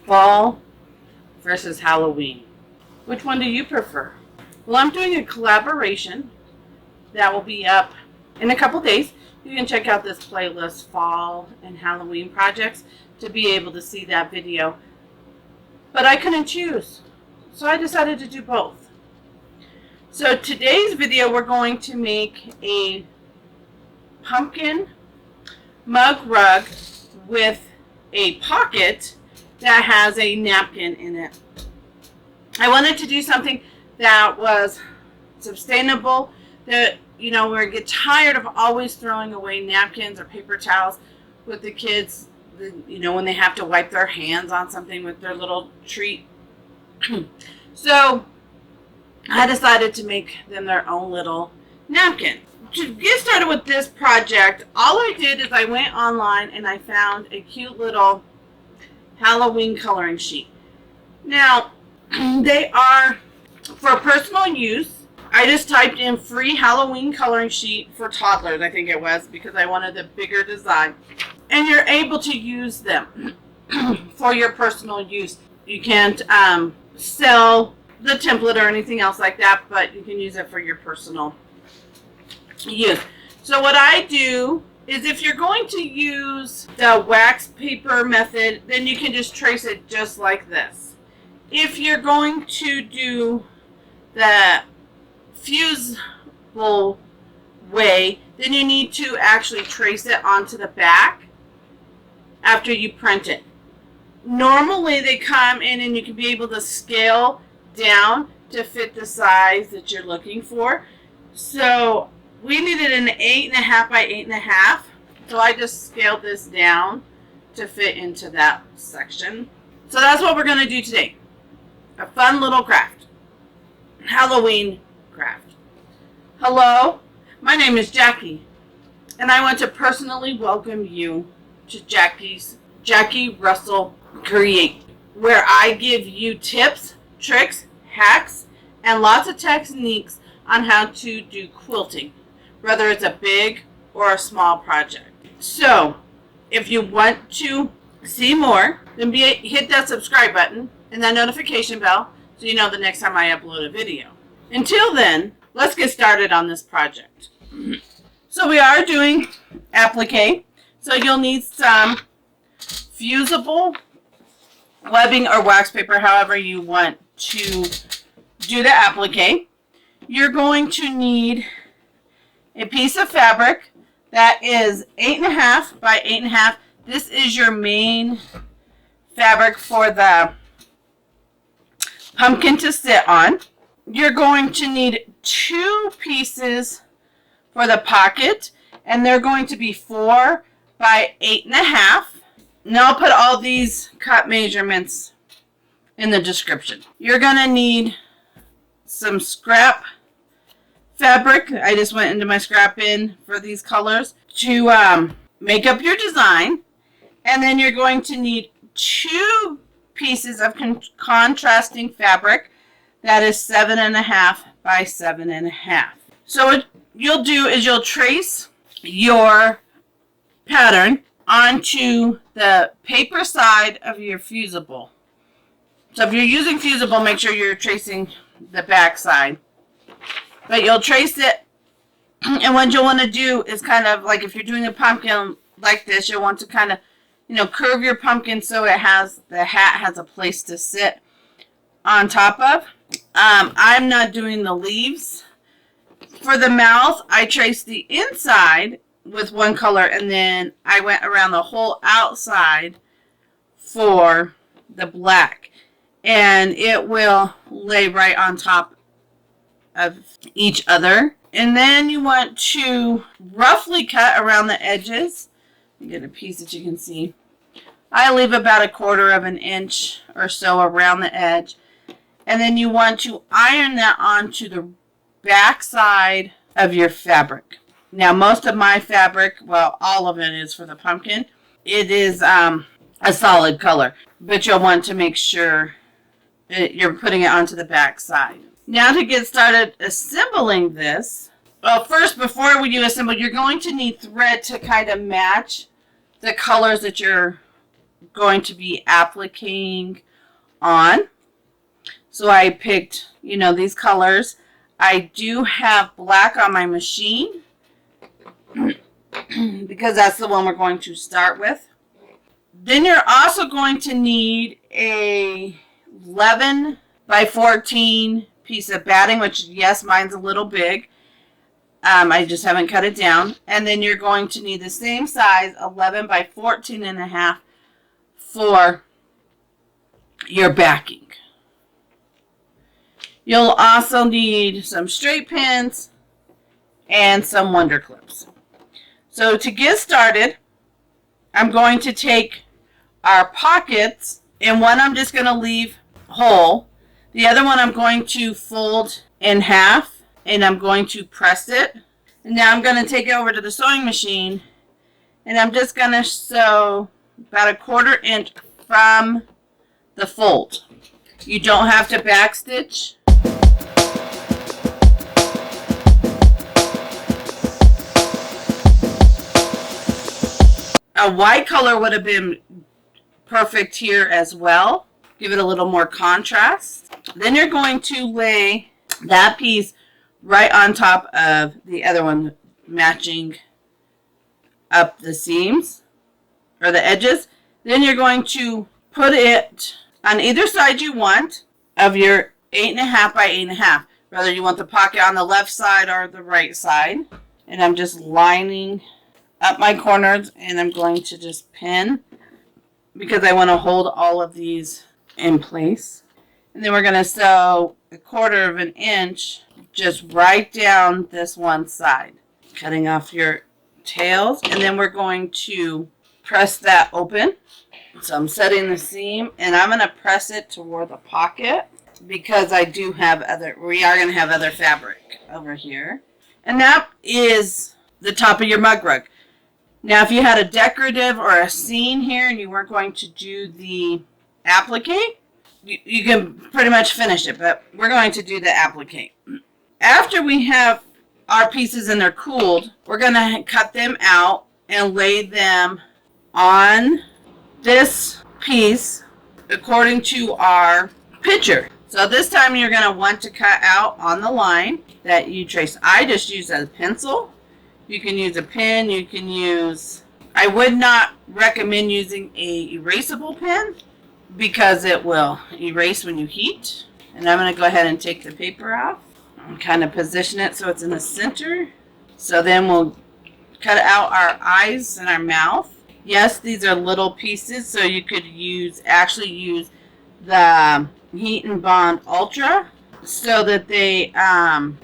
Fall versus Halloween. Which one do you prefer? Well, I'm doing a collaboration that will be up in a couple days. You can check out this playlist, Fall and Halloween projects, to be able to see that video. But I couldn't choose, so I decided to do both. So today's video, we're going to make a pumpkin mug rug with a pocket that has a napkin in it. I wanted to do something that was sustainable, that, you know, we get tired of always throwing away napkins or paper towels with the kids, you know, when they have to wipe their hands on something with their little treat. So I decided to make them their own little napkin. To get started with this project, all I did is I went online and I found a cute little Halloween coloring sheet. Now, they are for personal use. I just typed in free Halloween coloring sheet for toddlers, I think it was, because I wanted a bigger design. And you're able to use them for your personal use. You can't sell the template or anything else like that, but you can use it for your personal use. So what I do is, if you're going to use the wax paper method, then you can just trace it just like this. If you're going to do the fusible way, then you need to actually trace it onto the back after you print it. Normally they come in and you can be able to scale down to fit the size that you're looking for. So we needed an 8.5 by 8.5, so I just scaled this down to fit into that section. So that's what we're going to do today. A fun little craft. Halloween craft. Hello, my name is Jackie, and I want to personally welcome you to Jackie Russell Create, where I give you tips, tricks, hacks, and lots of techniques on how to do quilting, whether it's a big or a small project. So, if you want to see more, then hit that subscribe button and that notification bell so you know the next time I upload a video. Until then, let's get started on this project. So we are doing applique. So you'll need some fusible webbing or wax paper, however you want to do the applique. You're going to need a piece of fabric that is 8.5 by 8.5. This is your main fabric for the pumpkin to sit on. You're going to need 2 pieces for the pocket, and they're going to be 4 by 8.5. Now I'll put all these cut measurements in the description. You're going to need some scrap fabric. I just went into my scrap bin for these colors to make up your design. And then you're going to need 2 pieces of contrasting fabric that is 7.5 by 7.5. So what you'll do is you'll trace your pattern onto the paper side of your fusible. So if you're using fusible, make sure you're tracing the back side. But you'll trace it, and what you'll want to do is kind of like, if you're doing a pumpkin like this, you'll want to kind of, you know, curve your pumpkin so it has, the hat has a place to sit on top of. I'm not doing the leaves. For the mouth, I traced the inside with one color, and then I went around the whole outside for the black. And it will lay right on top of each other. And then you want to roughly cut around the edges. You get a piece that you can see. I leave about 1/4 inch or so around the edge. And then you want to iron that onto the back side of your fabric. Now, most of my fabric, well, all of it is for the pumpkin. It is a solid color, but you'll want to make sure you're putting it onto the back side. Now to get started assembling this, well, first, before we do assemble, you're going to need thread to kind of match the colors that you're going to be appliquing on. So I picked, you know, these colors. I do have black on my machine because that's the one we're going to start with. Then you're also going to need a 11 by 14 piece of batting, which, yes, mine's a little big. I just haven't cut it down. And then you're going to need the same size, 11 by 14 and a half, for your backing. You'll also need some straight pins and some wonder clips. So to get started, I'm going to take our pockets, and one I'm just going to leave whole. The other one I'm going to fold in half, and I'm going to press it. And now I'm going to take it over to the sewing machine, and I'm just going to sew about 1/4 inch from the fold. You don't have to backstitch. A white color would have been perfect here as well. Give it a little more contrast. Then you're going to lay that piece right on top of the other one, matching up the seams or the edges. Then you're going to put it on either side you want of your 8.5 by 8.5. Whether you want the pocket on the left side or the right side. And I'm just lining up my corners, and I'm going to just pin because I want to hold all of these in place. And then we're going to sew 1/4 inch just right down this one side, cutting off your tails, and then we're going to press that open. So I'm setting the seam, and I'm going to press it toward the pocket because we are going to have other fabric over here. And that is the top of your mug rug. Now, if you had a decorative or a scene here and you weren't going to do the applique, you can pretty much finish it, but we're going to do the applique. After we have our pieces and they're cooled, we're going to cut them out and lay them on this piece according to our picture. So this time you're going to want to cut out on the line that you trace. I just use a pencil. You can use a pen, you can use, I would not recommend using a erasable pen because it will erase when you heat. And I'm going to go ahead and take the paper off and kind of position it so it's in the center. So then we'll cut out our eyes and our mouth. Yes, these are little pieces, so you could actually use the Heat and Bond Ultra so that they,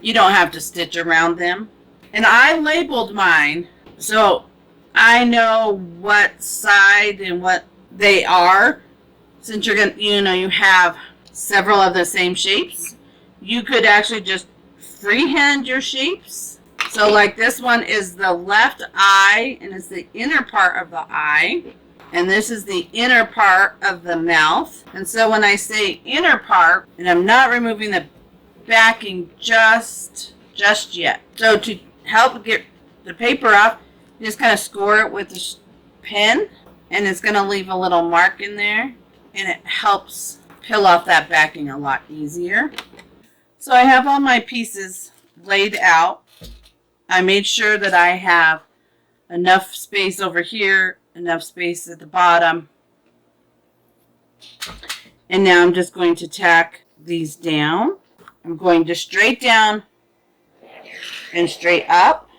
you don't have to stitch around them. And I labeled mine so I know what side and what they are. Since you're going to, you have several of the same shapes, you could actually just freehand your shapes. So like this one is the left eye, and it's the inner part of the eye. And this is the inner part of the mouth. And so when I say inner part, and I'm not removing the backing just yet. So to help get the paper off, you just kind of score it with the pen, and it's going to leave a little mark in there, and it helps peel off that backing a lot easier. So I have all my pieces laid out. I made sure that I have enough space over here, enough space at the bottom, and now I'm just going to tack these down. I'm going to straight down and straight up.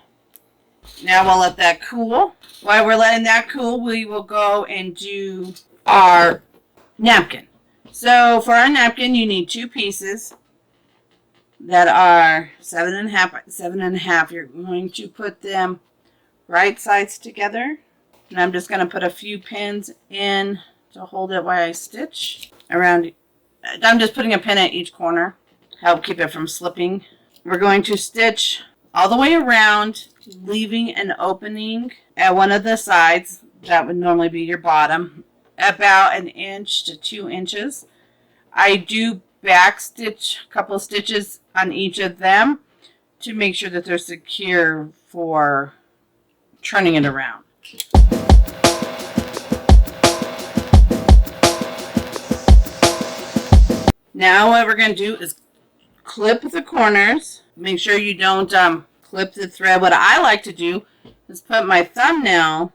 Now we'll let that cool. While we're letting that cool, we will go and do our napkin. So for our napkin, you need 2 pieces that are 7.5 by 7.5. You're going to put them right sides together. And I'm just going to put a few pins in to hold it while I stitch around. I'm just putting a pin at each corner, help keep it from slipping. We're going to stitch all the way around, leaving an opening at one of the sides. That would normally be your bottom, about 1 inch to 2 inches. I do back stitch a couple stitches on each of them to make sure that they're secure for turning it around. Now what we're going to do is clip the corners. Make sure you don't clip the thread. What I like to do is put my thumbnail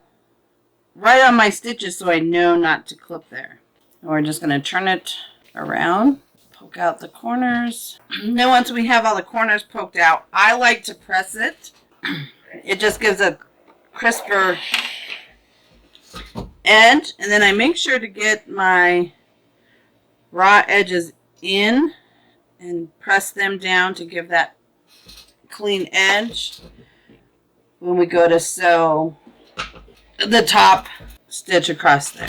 right on my stitches so I know not to clip there. And we're just going to turn it around, poke out the corners. Then once we have all the corners poked out, I like to press it. It just gives a crisper edge. And then I make sure to get my raw edges in and press them down to give that clean edge when we go to sew the top stitch across there.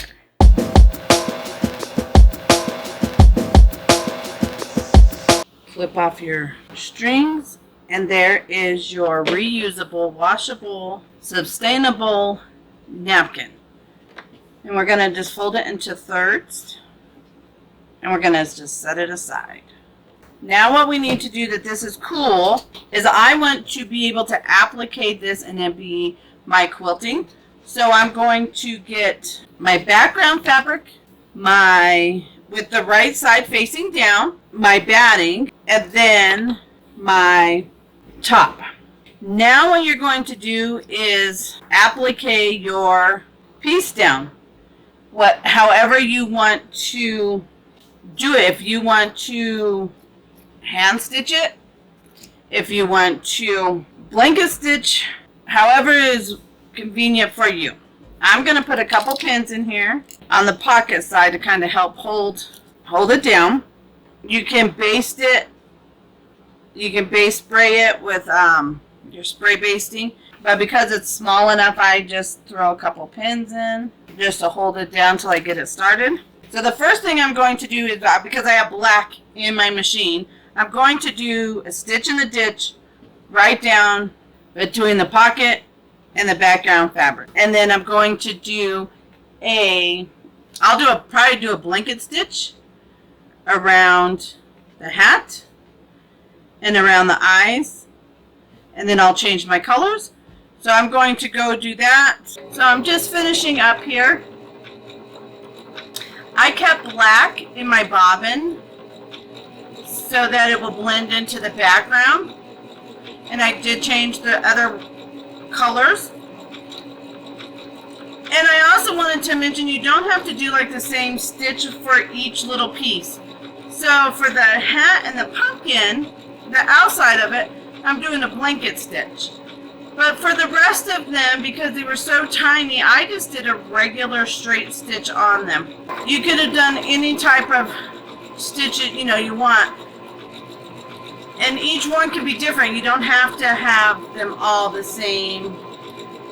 Flip off your strings, and there is your reusable, washable, sustainable napkin. And we're going to just fold it into thirds, and we're going to just set it aside. Now what we need to do that this is cool is I want to be able to applique this and then be my quilting. So I'm going to get my background fabric, with the right side facing down, my batting, and then my top. Now what you're going to do is applique your piece down. However you want to do it. If you want to hand stitch it, if you want to blanket stitch, however is convenient for you. I'm going to put a couple pins in here on the pocket side to kind of help hold it down. You can baste it. You can base spray it with your spray basting, but because it's small enough, I just throw a couple pins in just to hold it down till I get it started. So the first thing I'm going to do is, because I have black in my machine, I'm going to do a stitch in the ditch right down between the pocket and the background fabric. And then I'm going to do probably do a blanket stitch around the hat and around the eyes. And then I'll change my colors. So I'm going to go do that. So I'm just finishing up here. I kept black in my bobbin so that it will blend into the background. And I did change the other colors. And I also wanted to mention you don't have to do like the same stitch for each little piece. So for the hat and the pumpkin, the outside of it, I'm doing a blanket stitch. But for the rest of them, because they were so tiny, I just did a regular straight stitch on them. You could have done any type of stitch you want. And each one can be different. You don't have to have them all the same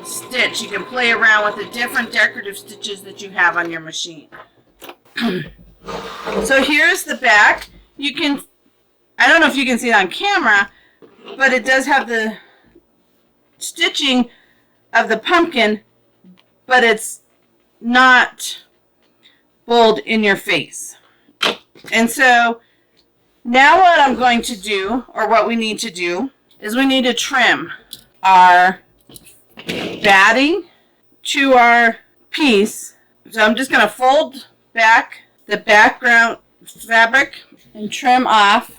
stitch. You can play around with the different decorative stitches that you have on your machine. So here's the back. I don't know if you can see it on camera, but it does have the stitching of the pumpkin, but it's not bold in your face. And so now what I'm going to do, or what we need to do, is we need to trim our batting to our piece. So I'm just going to fold back the background fabric and trim off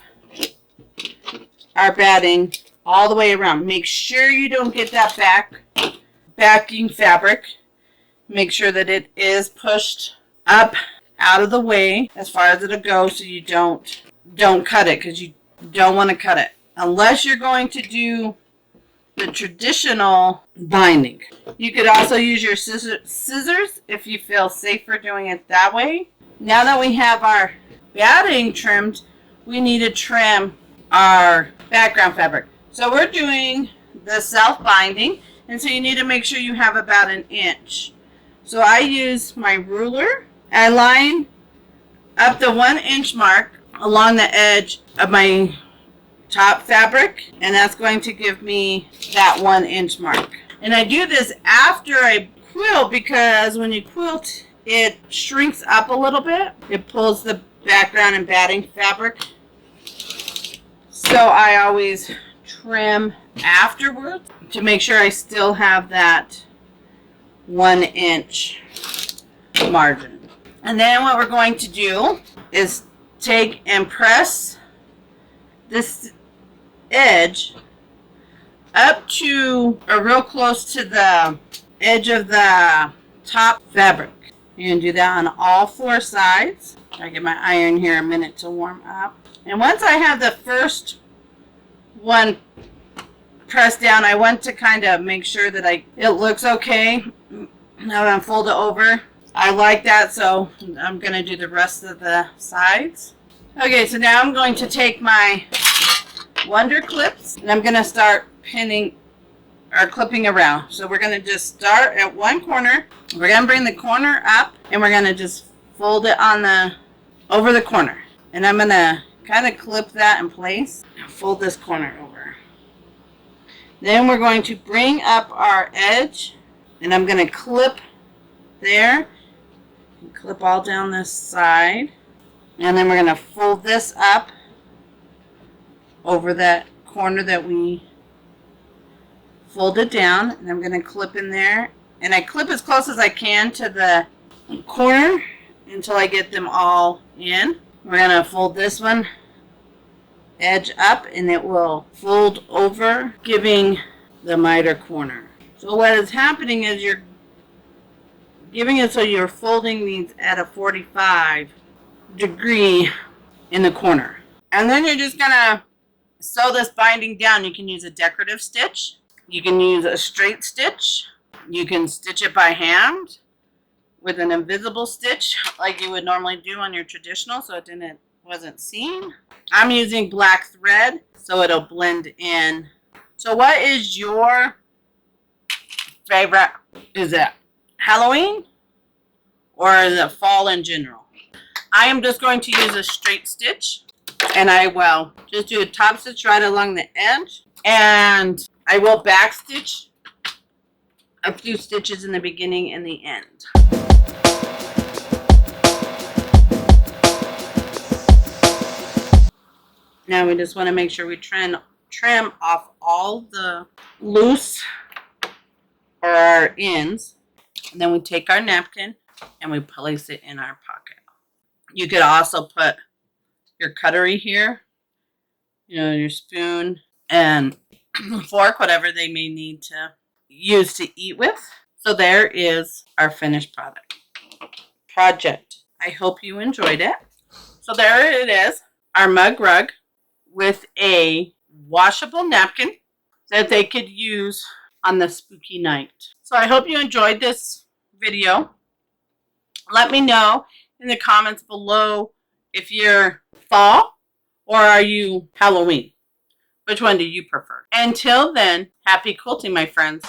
our batting all the way around. Make sure you don't get that backing fabric. Make sure that it is pushed up out of the way as far as it'll go, so you don't cut it, because you don't want to cut it unless you're going to do the traditional binding. You could also use your scissors if you feel safer doing it that way. Now that we have our batting trimmed, we need to trim our background fabric. So we're doing the self-binding, and so you need to make sure you have about 1 inch. So I use my ruler. I line up the 1 inch mark along the edge of my top fabric, and that's going to give me that 1 inch mark. And I do this after I quilt, because when you quilt, it shrinks up a little bit. It pulls the background and batting fabric. So I always trim afterwards to make sure I still have that 1 inch margin. And then what we're going to do is take and press this edge up to or real close to the edge of the top fabric. You're going to do that on all 4 sides. I get my iron here a minute to warm up. And once I have the first one pressed down, I want to kind of make sure that it looks okay. Now that I'm fold it over, I like that, so I'm going to do the rest of the sides. Okay, so now I'm going to take my Wonder clips and I'm going to start pinning or clipping around. So we're going to just start at one corner. We're going to bring the corner up and we're going to just fold it on over the corner. And I'm going to kind of clip that in place and fold this corner over. Then we're going to bring up our edge and I'm going to clip there and clip all down this side. And then we're going to fold this up over that corner that we folded down, and I'm going to clip in there, and I clip as close as I can to the corner until I get them all in. We're going to fold this one edge up and it will fold over, giving the miter corner. So what is happening is you're giving it so you're folding these at a 45 degree in the corner. And then you're just going to sew this binding down. You can use a decorative stitch. You can use a straight stitch. You can stitch it by hand with an invisible stitch like you would normally do on your traditional so it wasn't seen. I'm using black thread so it'll blend in. So what is your favorite? Is it Halloween or is it fall in general? I am just going to use a straight stitch and I will just do a top stitch right along the edge and I will back stitch a few stitches in the beginning and the end. Now we just want to make sure we trim off all the loose or our ends. And then we take our napkin and we place it in our pocket. You could also put your cutlery here, your spoon and fork, whatever they may need to use to eat with. So there is our finished project. I hope you enjoyed it. So there it is, our mug rug with a washable napkin that they could use on the spooky night. So I hope you enjoyed this video. Let me know in the comments below if you're fall or are you Halloween. Which one do you prefer? Until then, happy quilting, my friends.